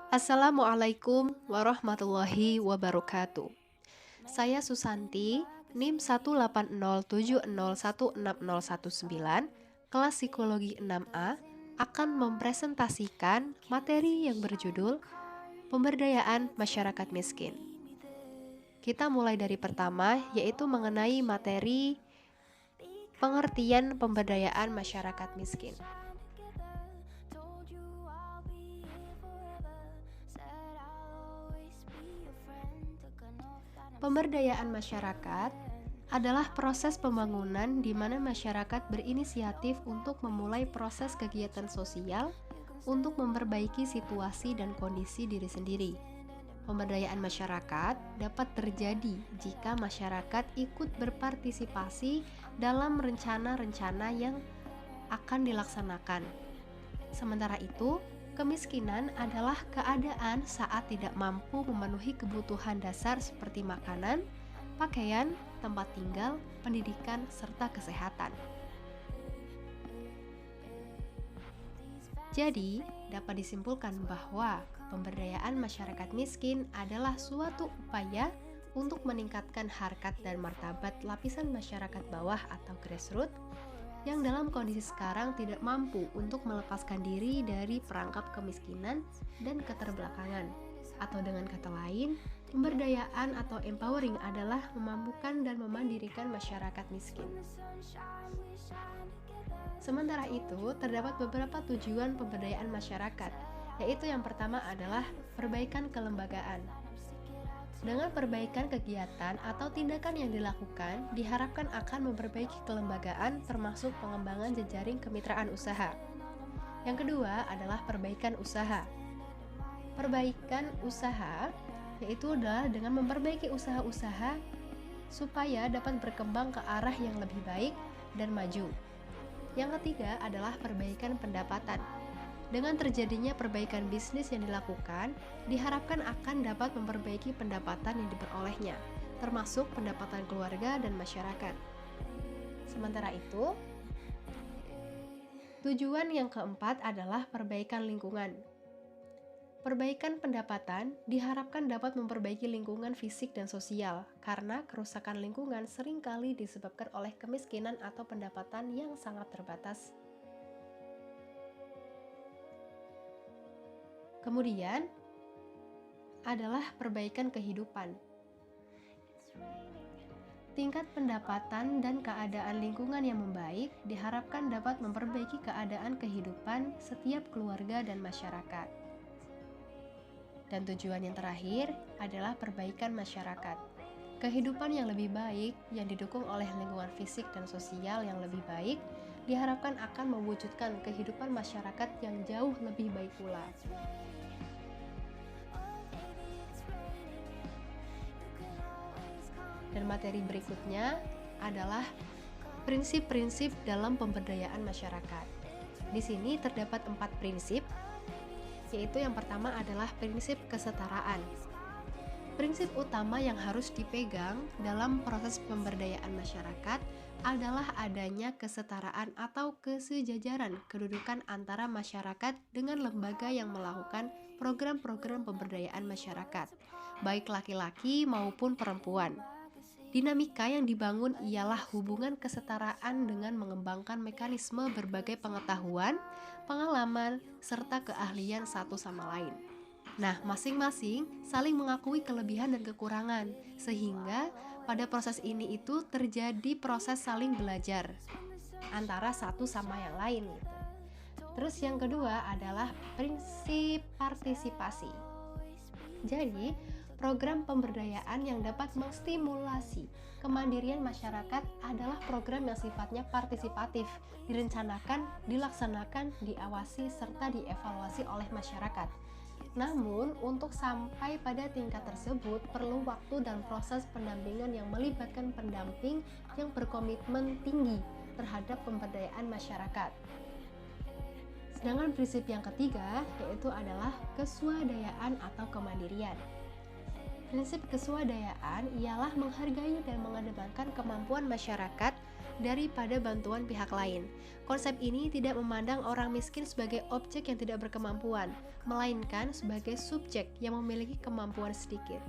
Assalamualaikum warahmatullahi wabarakatuh. Saya Susanti, NIM 180701619, kelas Psikologi 6A, akan mempresentasikan materi yang berjudul Pemberdayaan Masyarakat Miskin. Kita mulai dari pertama, yaitu mengenai materi pengertian pemberdayaan masyarakat miskin. Pemberdayaan masyarakat adalah proses pembangunan di mana masyarakat berinisiatif untuk memulai proses kegiatan sosial untuk memperbaiki situasi dan kondisi diri sendiri. Pemberdayaan masyarakat dapat terjadi jika masyarakat ikut berpartisipasi dalam rencana-rencana yang akan dilaksanakan. Sementara itu, kemiskinan adalah keadaan saat tidak mampu memenuhi kebutuhan dasar seperti makanan, pakaian, tempat tinggal, pendidikan, serta kesehatan. Jadi, dapat disimpulkan bahwa pemberdayaan masyarakat miskin adalah suatu upaya untuk meningkatkan harkat dan martabat lapisan masyarakat bawah atau grassroots yang dalam kondisi sekarang tidak mampu untuk melepaskan diri dari perangkap kemiskinan dan keterbelakangan. Atau dengan kata lain, pemberdayaan atau empowering adalah memampukan dan memandirikan masyarakat miskin. Sementara itu, terdapat beberapa tujuan pemberdayaan masyarakat, yaitu yang pertama adalah perbaikan kelembagaan. Dengan perbaikan kegiatan atau tindakan yang dilakukan, diharapkan akan memperbaiki kelembagaan termasuk pengembangan jejaring kemitraan usaha. Yang kedua adalah perbaikan usaha. Perbaikan usaha yaitu adalah dengan memperbaiki usaha-usaha supaya dapat berkembang ke arah yang lebih baik dan maju. Yang ketiga adalah perbaikan pendapatan. Dengan terjadinya perbaikan bisnis yang dilakukan, diharapkan akan dapat memperbaiki pendapatan yang diperolehnya, termasuk pendapatan keluarga dan masyarakat. Sementara itu, tujuan yang keempat adalah perbaikan lingkungan. Perbaikan pendapatan diharapkan dapat memperbaiki lingkungan fisik dan sosial, karena kerusakan lingkungan seringkali disebabkan oleh kemiskinan atau pendapatan yang sangat terbatas. Kemudian adalah perbaikan kehidupan. Tingkat pendapatan dan keadaan lingkungan yang membaik diharapkan dapat memperbaiki keadaan kehidupan setiap keluarga dan masyarakat. Dan tujuan yang terakhir adalah perbaikan masyarakat. Kehidupan yang lebih baik yang didukung oleh lingkungan fisik dan sosial yang lebih baik diharapkan akan mewujudkan kehidupan masyarakat yang jauh lebih baik pula. Dan materi berikutnya adalah prinsip-prinsip dalam pemberdayaan masyarakat. Di sini terdapat 4 prinsip, yaitu yang pertama adalah prinsip kesetaraan. Prinsip utama yang harus dipegang dalam proses pemberdayaan masyarakat adalah adanya kesetaraan atau kesejajaran kedudukan antara masyarakat dengan lembaga yang melakukan program-program pemberdayaan masyarakat, baik laki-laki maupun perempuan. Dinamika yang dibangun ialah hubungan kesetaraan dengan mengembangkan mekanisme berbagai pengetahuan, pengalaman, serta keahlian satu sama lain. Nah, masing-masing saling mengakui kelebihan dan kekurangan, sehingga pada proses ini itu terjadi proses saling belajar antara satu sama yang lain gitu. Terus yang kedua adalah prinsip partisipasi. Jadi, program pemberdayaan yang dapat menstimulasi kemandirian masyarakat adalah program yang sifatnya partisipatif, direncanakan, dilaksanakan, diawasi, serta dievaluasi oleh masyarakat. Namun, untuk sampai pada tingkat tersebut perlu waktu dan proses pendampingan yang melibatkan pendamping yang berkomitmen tinggi terhadap pemberdayaan masyarakat. Sedangkan prinsip yang ketiga yaitu adalah keswadayaan atau kemandirian. Prinsip keswadayaan ialah menghargai dan mengedepankan kemampuan masyarakat daripada bantuan pihak lain. Konsep ini tidak memandang orang miskin sebagai objek yang tidak berkemampuan, melainkan sebagai subjek yang memiliki kemampuan sedikit.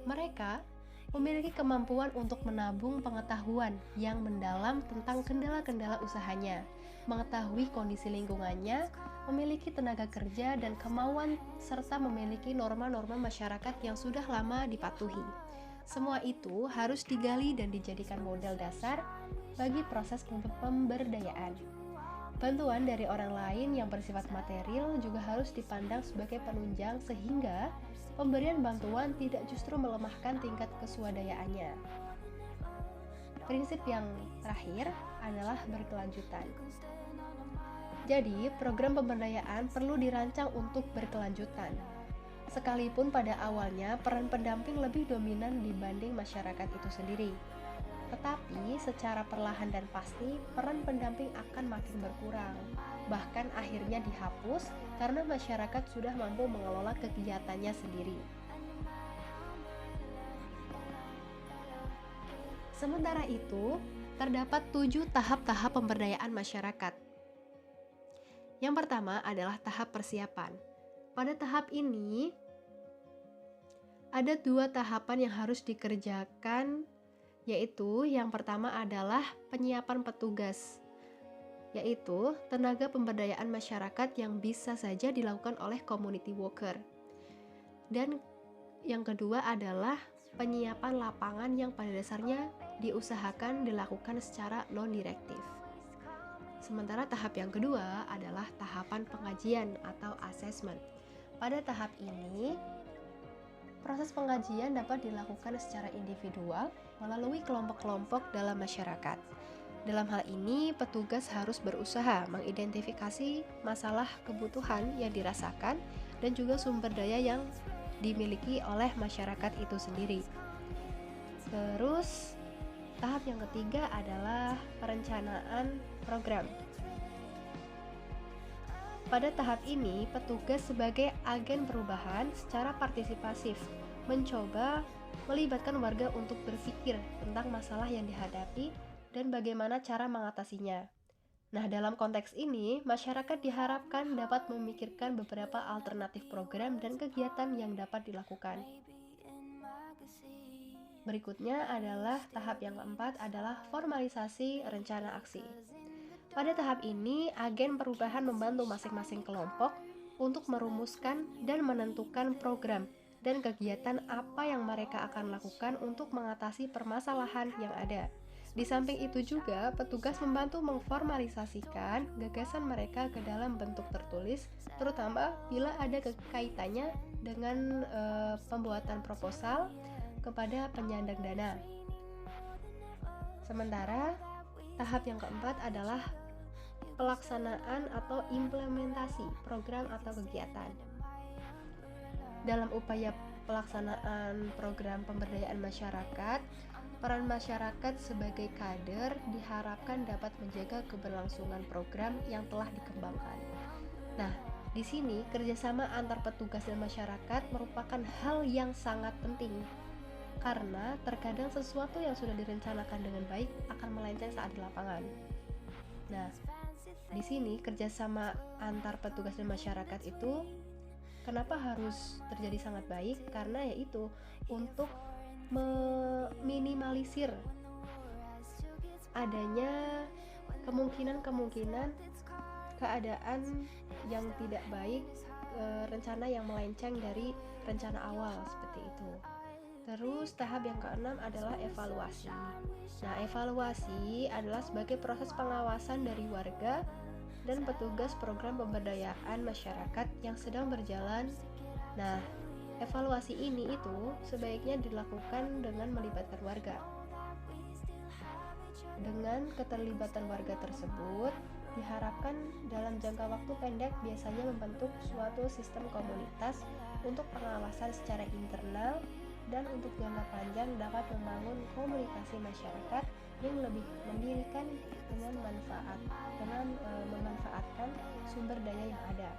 Mereka memiliki kemampuan untuk menabung pengetahuan yang mendalam tentang kendala-kendala usahanya, mengetahui kondisi lingkungannya, memiliki tenaga kerja dan kemauan, serta memiliki norma-norma masyarakat yang sudah lama dipatuhi. Semua itu harus digali dan dijadikan model dasar bagi proses pemberdayaan. Bantuan dari orang lain yang bersifat material juga harus dipandang sebagai penunjang sehingga pemberian bantuan tidak justru melemahkan tingkat keswadayaannya. Prinsip yang terakhir adalah berkelanjutan. Jadi, program pemberdayaan perlu dirancang untuk berkelanjutan. Sekalipun pada awalnya peran pendamping lebih dominan dibanding masyarakat itu sendiri. Tetapi secara perlahan dan pasti peran pendamping akan makin berkurang. Bahkan akhirnya dihapus karena masyarakat sudah mampu mengelola kegiatannya sendiri. Sementara itu, terdapat 7 tahap-tahap pemberdayaan masyarakat. Yang pertama adalah tahap persiapan. Pada tahap ini, ada 2 tahapan yang harus dikerjakan, yaitu yang pertama adalah penyiapan petugas, yaitu tenaga pemberdayaan masyarakat yang bisa saja dilakukan oleh community worker. Dan yang kedua adalah penyiapan lapangan yang pada dasarnya diusahakan dilakukan secara non-direktif. Sementara tahap yang kedua adalah tahapan pengajian atau assessment. Pada tahap ini, proses pengajian dapat dilakukan secara individual melalui kelompok-kelompok dalam masyarakat. Dalam hal ini, petugas harus berusaha mengidentifikasi masalah kebutuhan yang dirasakan dan juga sumber daya yang dimiliki oleh masyarakat itu sendiri. Terus, tahap yang ketiga adalah perencanaan program. Pada tahap ini, petugas sebagai agen perubahan secara partisipasif mencoba melibatkan warga untuk berpikir tentang masalah yang dihadapi dan bagaimana cara mengatasinya. Nah, dalam konteks ini, masyarakat diharapkan dapat memikirkan beberapa alternatif program dan kegiatan yang dapat dilakukan. Berikutnya adalah tahap yang keempat adalah formalisasi rencana aksi. Pada tahap ini, agen perubahan membantu masing-masing kelompok untuk merumuskan dan menentukan program dan kegiatan apa yang mereka akan lakukan untuk mengatasi permasalahan yang ada. Di samping itu juga, petugas membantu memformalisasikan gagasan mereka ke dalam bentuk tertulis, terutama bila ada kaitannya dengan pembuatan proposal kepada penyandang dana. Sementara tahap yang keempat adalah pelaksanaan atau implementasi program atau kegiatan. Dalam upaya pelaksanaan program pemberdayaan masyarakat, peran masyarakat sebagai kader diharapkan dapat menjaga keberlangsungan program yang telah dikembangkan. Nah, di sini kerjasama antar petugas dan masyarakat merupakan hal yang sangat penting, karena terkadang sesuatu yang sudah direncanakan dengan baik akan melenceng saat di lapangan. Nah, di sini kerjasama antar petugas dan masyarakat itu kenapa harus terjadi sangat baik? Karena yaitu untuk meminimalisir adanya kemungkinan keadaan yang tidak baik, rencana yang melenceng dari rencana awal seperti itu. Terus tahap yang keenam adalah evaluasi. Nah, evaluasi adalah sebagai proses pengawasan dari warga dan petugas program pemberdayaan masyarakat yang sedang berjalan. Nah, evaluasi ini itu sebaiknya dilakukan dengan melibatkan warga. Dengan keterlibatan warga tersebut, diharapkan dalam jangka waktu pendek biasanya membentuk suatu sistem komunitas untuk pengawasan secara internal, dan untuk jangka panjang dapat membangun komunikasi masyarakat yang lebih mendirikan dengan memanfaatkan sumber daya yang ada.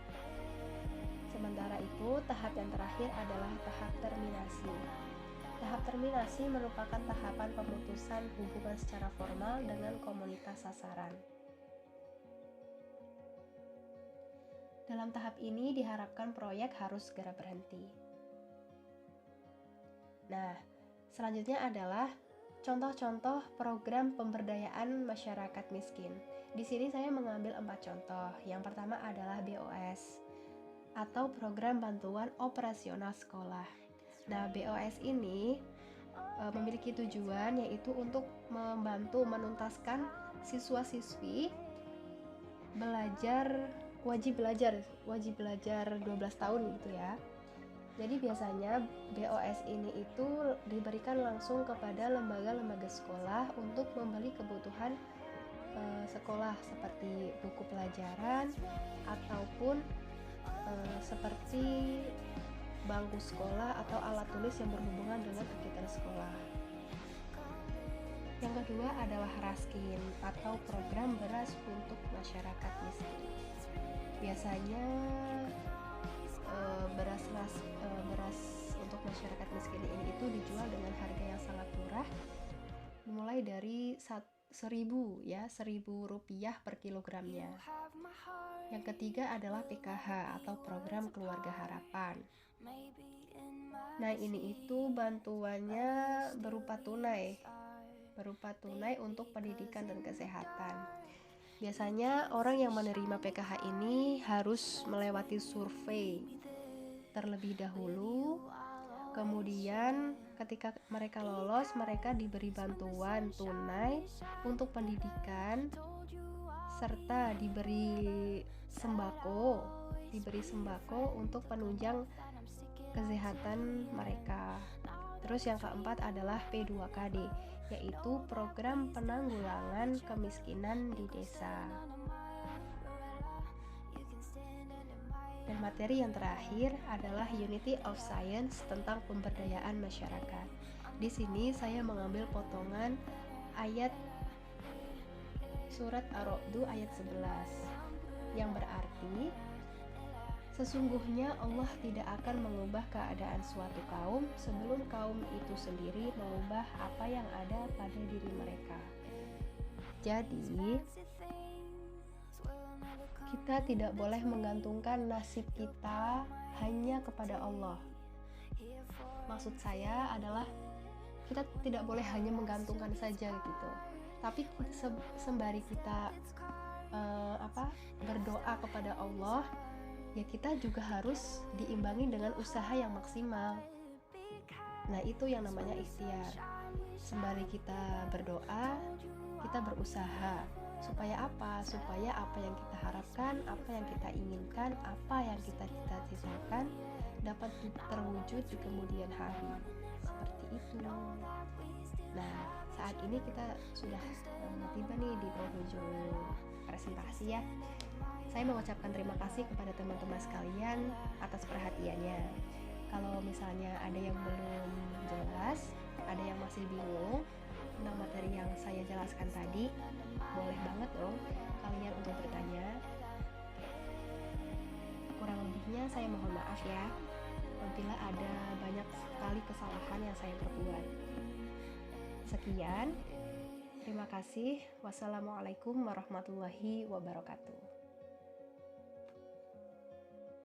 Sementara itu, tahap yang terakhir adalah tahap terminasi. Tahap terminasi merupakan tahapan pemutusan hubungan secara formal dengan komunitas sasaran. Dalam tahap ini diharapkan proyek harus segera berhenti. Nah, selanjutnya adalah contoh-contoh program pemberdayaan masyarakat miskin. Di sini saya mengambil 4 contoh. Yang pertama adalah BOS atau program bantuan operasional sekolah. Nah, BOS ini memiliki tujuan yaitu untuk membantu menuntaskan siswa-siswi wajib belajar 12 tahun gitu ya. Jadi biasanya BOS ini itu diberikan langsung kepada lembaga-lembaga sekolah untuk membeli kebutuhan sekolah seperti buku pelajaran ataupun seperti bangku sekolah atau alat tulis yang berhubungan dengan kegiatan sekolah. Yang kedua adalah Raskin atau program beras untuk masyarakat miskin. Biasanya beras untuk masyarakat miskin ini itu dijual dengan harga yang sangat murah, mulai dari 1.000 rupiah per kilogramnya. Yang ketiga adalah PKH atau program keluarga harapan. Nah, ini itu bantuannya berupa tunai untuk pendidikan dan kesehatan. Biasanya orang yang menerima PKH ini harus melewati survei terlebih dahulu. Kemudian ketika mereka lolos, mereka diberi bantuan tunai untuk pendidikan serta diberi sembako untuk penunjang kesehatan mereka. Terus yang keempat adalah P2KD, yaitu program penanggulangan kemiskinan di desa. Dan materi yang terakhir adalah Unity of Science tentang pemberdayaan masyarakat. Di sini saya mengambil potongan ayat surat Ar-Ra'd ayat 11 yang berarti sesungguhnya Allah tidak akan mengubah keadaan suatu kaum sebelum kaum itu sendiri mengubah apa yang ada pada diri mereka. Jadi, kita tidak boleh menggantungkan nasib kita hanya kepada Allah. Maksud saya adalah kita tidak boleh hanya menggantungkan saja gitu. Tapi sembari kita berdoa kepada Allah, ya kita juga harus diimbangi dengan usaha yang maksimal. Nah, itu yang namanya ikhtiar. Sembari kita berdoa, kita berusaha. Supaya apa? Supaya apa yang kita harapkan, apa yang kita inginkan, apa yang kita cita-citakan dapat terwujud di kemudian hari. Seperti itu. Nah, saat ini kita sudah tiba nih di penghujung presentasi ya. Saya mengucapkan terima kasih kepada teman-teman sekalian atas perhatiannya. Kalau misalnya ada yang belum jelas, ada yang masih bingung tentang materi yang saya jelaskan tadi, boleh banget dong kalian untuk bertanya. Kurang lebihnya saya mohon maaf ya, apabila ada banyak sekali kesalahan yang saya perbuat. Sekian, terima kasih. Wassalamualaikum warahmatullahi wabarakatuh.